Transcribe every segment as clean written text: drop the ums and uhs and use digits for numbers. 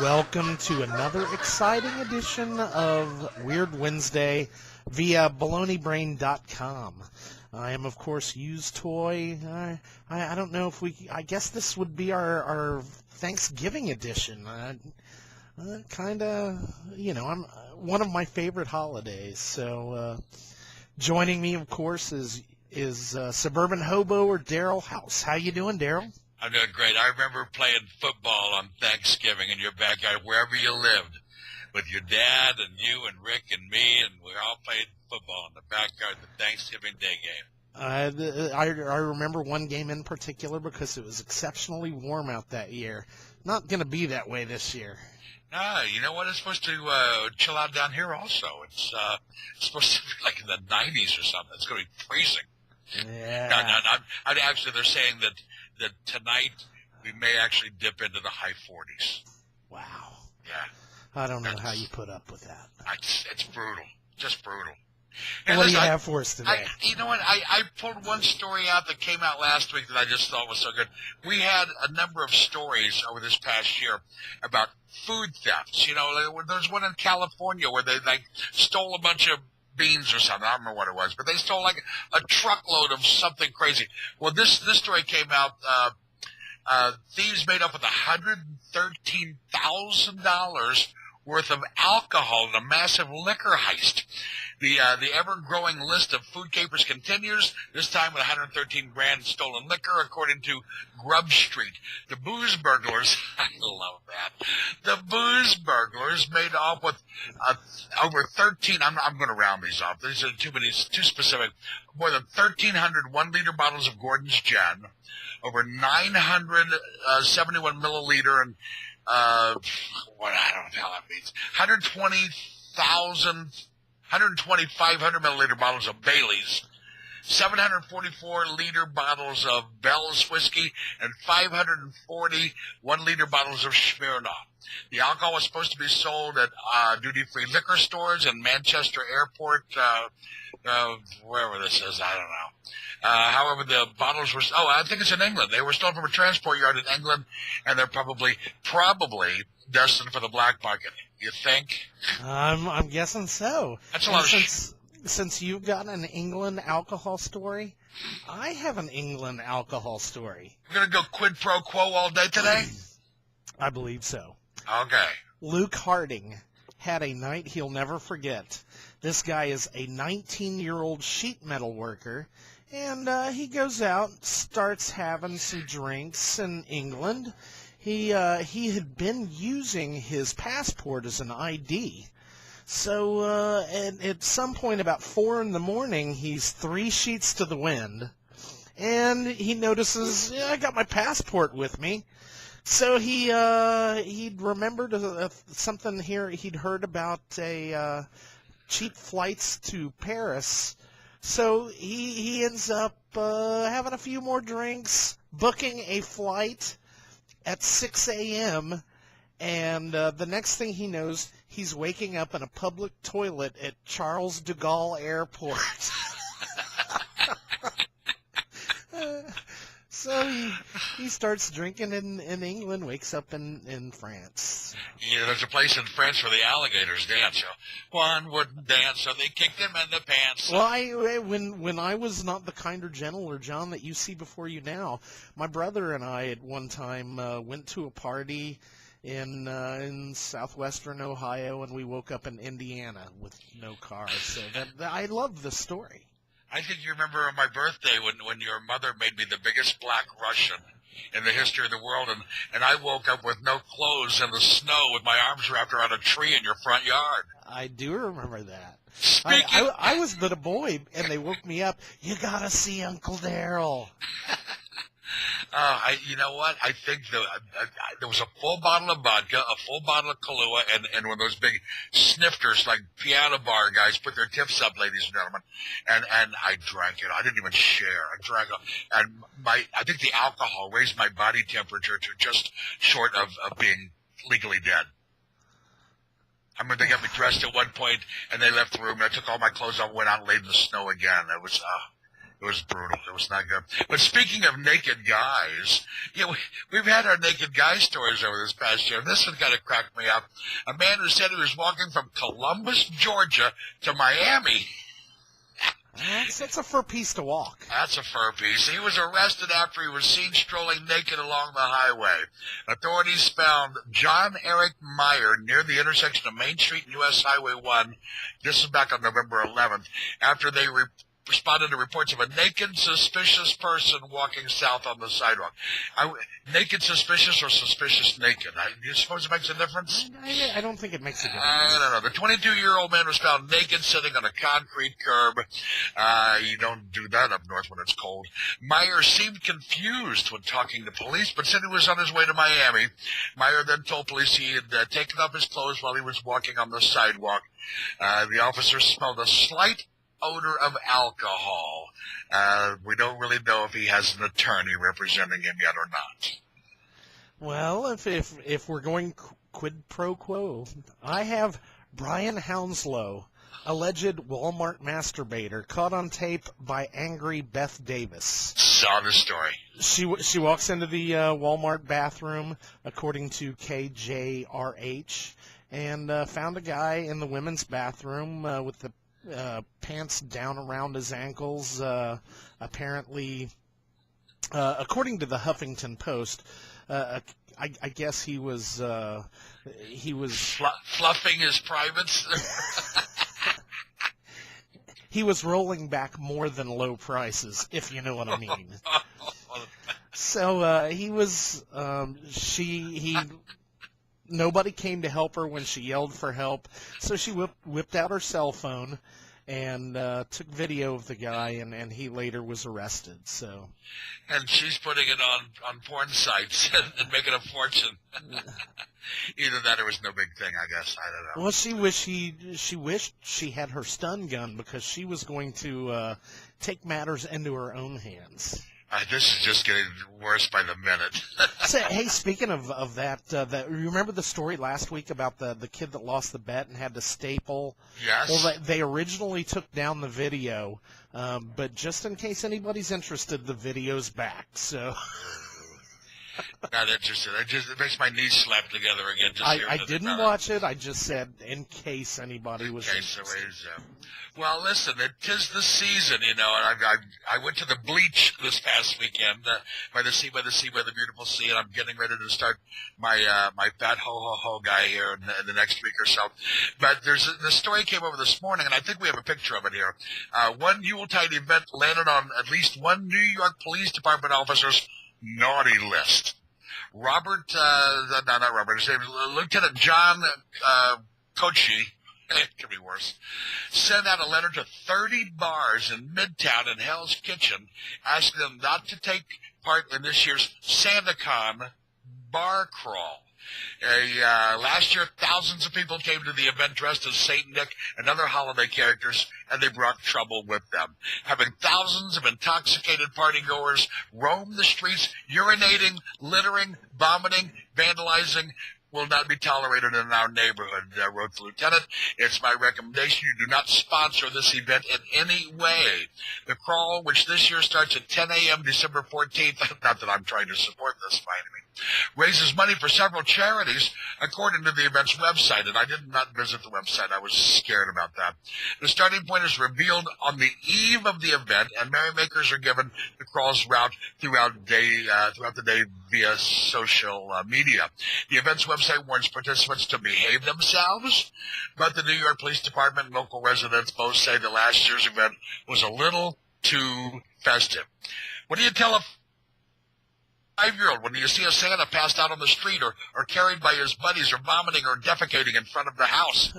Welcome to another exciting edition of Weird Wednesday via baloneybrain.com. I am, of course, Used Toy. I don't know if I guess this would be our Thanksgiving edition. Kind of, I'm one of my favorite holidays. So joining me, of course, is Suburban Hobo or Daryl House. How you doing, Daryl? I'm doing great. I remember playing football on Thanksgiving in your backyard, wherever you lived, with your dad and you and Rick and me, and we all played football in the backyard the Thanksgiving Day game. I remember one game in particular because it was exceptionally warm out that year. Not going to be that way this year. No, you know what? It's supposed to chill out down here also. It's supposed to be like in the 90s or something. It's going to be freezing. Yeah. No, actually, they're saying that tonight we may actually dip into the high 40s. Wow. Yeah. I don't know how you put up with that. It's brutal. Just brutal. And what do you have for us today? You know what? I pulled one story out that came out last week that I just thought was so good. We had a number of stories over this past year about food thefts. You know, there's one in California where they stole a bunch of beans or something. I don't remember what it was, but they stole like a truckload of something crazy. Well, this story came out. Thieves made up with $113,000 worth of alcohol in a massive liquor heist. The ever-growing list of food capers continues, this time with 113 grand stolen liquor, according to Grub Street. The booze burglars, I love that. The booze burglars made off with over 13, I'm going to round these off. These are too specific. More than 1,300 one-liter bottles of Gordon's Gin, over 971 milliliter and what I don't know what the hell that means. 125 milliliter bottles of Bailey's, 744-liter bottles of Bell's whiskey, and 540 one-liter bottles of Smirnoff. The alcohol was supposed to be sold at duty-free liquor stores in Manchester Airport, wherever this is, I don't know. However, the bottles were, I think it's in England. They were stolen from a transport yard in England, and they're probably destined for the black market. You think? I'm guessing so. That's a lot of Since you've got an England alcohol story, I have an England alcohol story. We're going to go quid pro quo all day today? I believe so. Okay. Luke Harding had a night he'll never forget. This guy is a 19-year-old sheet metal worker, and he goes out, starts having some drinks in England. He had been using his passport as an ID. So at some point about 4 a.m, he's 3 sheets to the wind, and he notices, I got my passport with me. So he'd remembered something here. He'd heard about cheap flights to Paris. So he ends up having a few more drinks, booking a flight at 6 a.m., and the next thing he knows, he's waking up in a public toilet at Charles de Gaulle Airport. So he starts drinking in England, wakes up in France. Yeah, there's a place in France where the alligators dance. One wouldn't dance, so they kicked him in the pants. Well, when I was not the kinder, gentler John that you see before you now, my brother and I at one time went to a party in southwestern Ohio, and we woke up in Indiana with no car. So I love the story. I think you remember on my birthday when your mother made me the biggest black Russian in the history of the world, and I woke up with no clothes in the snow with my arms wrapped around a tree in your front yard. I do remember that. Speaking, I was but a boy, and they woke me up. You gotta see Uncle Daryl. You know what? I think there was a full bottle of vodka, a full bottle of Kahlua, and one of those big snifters like piano bar guys put their tips up, ladies and gentlemen. And I drank it. I didn't even share. I drank it. And I think the alcohol raised my body temperature to just short of being legally dead. I remember they got me dressed at one point, and they left the room, and I took all my clothes off, went out and laid in the snow again. It was brutal. It was not good. But speaking of naked guys, we've had our naked guy stories over this past year. This one kind of cracked me up. A man who said he was walking from Columbus, Georgia to Miami. That's a fur piece to walk. That's a fur piece. He was arrested after he was seen strolling naked along the highway. Authorities found John Eric Meyer near the intersection of Main Street and U.S. Highway 1. This is back on November 11th, after they responded to reports of a naked, suspicious person walking south on the sidewalk. Naked suspicious or suspicious naked? Do you suppose it makes a difference? I don't think it makes a difference. I don't know. The 22-year-old man was found naked sitting on a concrete curb. You don't do that up north when it's cold. Meyer seemed confused when talking to police, but said he was on his way to Miami. Meyer then told police he had taken off his clothes while he was walking on the sidewalk. The officer smelled a slight odor of alcohol. We don't really know if he has an attorney representing him yet or not. Well, if we're going quid pro quo, I have Brian Hounslow, alleged Walmart masturbator, caught on tape by angry Beth Davis. Saw the story. She walks into the Walmart bathroom, according to KJRH, and found a guy in the women's bathroom with the pants down around his ankles. Apparently, according to the Huffington Post, I guess he was fluffing his privates. He was rolling back more than low prices, if you know what I mean. So he was. Nobody came to help her when she yelled for help, so she whipped out her cell phone and took video of the guy, and he later was arrested. So, and she's putting it on porn sites and making a fortune. Either that or it was no big thing, I guess. I don't know. Well, she wished she had her stun gun, because she was going to take matters into her own hands. This is just getting worse by the minute. So, hey, speaking of that, you remember the story last week about the kid that lost the bet and had to staple? Yes. Well, they originally took down the video, but just in case anybody's interested, the video's back. So. Not interested. It makes my knees slap together again. I didn't watch it. I just said in case anybody was interested. Well, listen, it is the season, and I went to the Bleach this past weekend by the beautiful sea, and I'm getting ready to start my fat ho guy here in the next week or so. But the story came over this morning, and I think we have a picture of it here. One Yuletide event landed on at least one New York Police Department officer's naughty list. His name is Lieutenant John Kochi. It could be worse. Sent out a letter to 30 bars in Midtown and Hell's Kitchen, asking them not to take part in this year's SantaCon bar crawl. Last year, thousands of people came to the event dressed as Saint Nick and other holiday characters, and they brought trouble with them. Having thousands of intoxicated partygoers roam the streets, urinating, littering, vomiting, vandalizing, will not be tolerated in our neighborhood, wrote the lieutenant. It's my recommendation you do not sponsor this event in any way. The crawl, which this year starts at 10 a.m. December 14th, not that I'm trying to support this by any means, raises money for several charities, according to the event's website. And I did not visit the website. I was scared about that. The starting point is revealed on the eve of the event, and merrymakers are given the crawl's route throughout the day via social media. The event's website warns participants to behave themselves, but the New York Police Department and local residents both say that last year's event was a little too festive. What do you tell a 5-year-old when you see a Santa passed out on the street or carried by his buddies or vomiting or defecating in front of the house?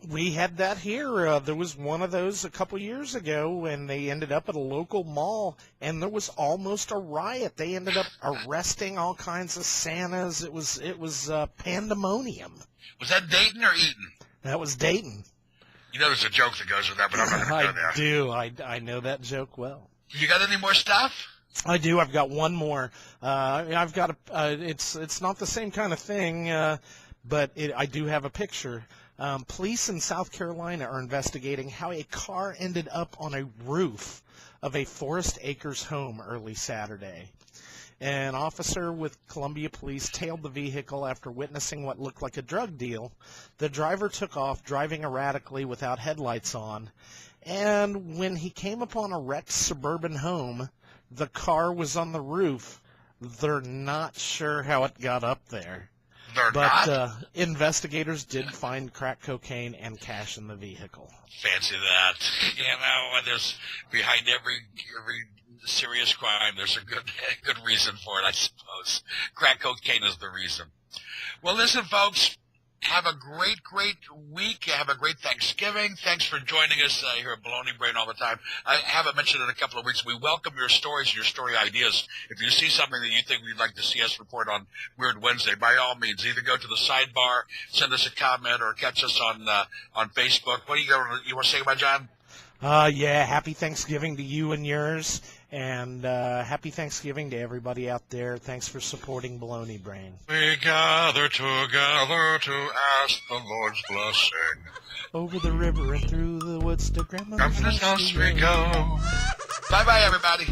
We had that here. There was one of those a couple years ago, and they ended up at a local mall, and there was almost a riot. They ended up arresting all kinds of Santas. It was pandemonium. Was that Dayton or Eaton? That was Dayton. You know there's a joke that goes with that, but I'm not going to go there. I do. I know that joke well. You got any more stuff? I do. I've got one more. I've got it's not the same kind of thing, but I do have a picture. Police in South Carolina are investigating how a car ended up on a roof of a Forest Acres home early Saturday. An officer with Columbia Police tailed the vehicle after witnessing what looked like a drug deal. The driver took off, driving erratically without headlights on, and when he came upon a wrecked suburban home, the car was on the roof. They're not sure how it got up there. But investigators did find crack cocaine and cash in the vehicle. Fancy that. You know, and there's behind every serious crime, there's a good reason for it, I suppose. Crack cocaine is the reason. Well, listen, folks, have a great week. Have a great Thanksgiving. Thanks for joining us here at Baloney Brain all the time. I haven't mentioned it in a couple of weeks. We welcome your stories, your story ideas. If you see something that you think we'd like to see us report on Weird Wednesday, by all means, either go to the sidebar, send us a comment, or catch us on Facebook. What do you want to say about, John? Yeah, happy Thanksgiving to you and yours, and happy Thanksgiving to everybody out there. Thanks for supporting Baloney Brain. We gather together to ask the Lord's blessing. Over the river and through the woods to Grandma's house we go. Bye-bye, everybody.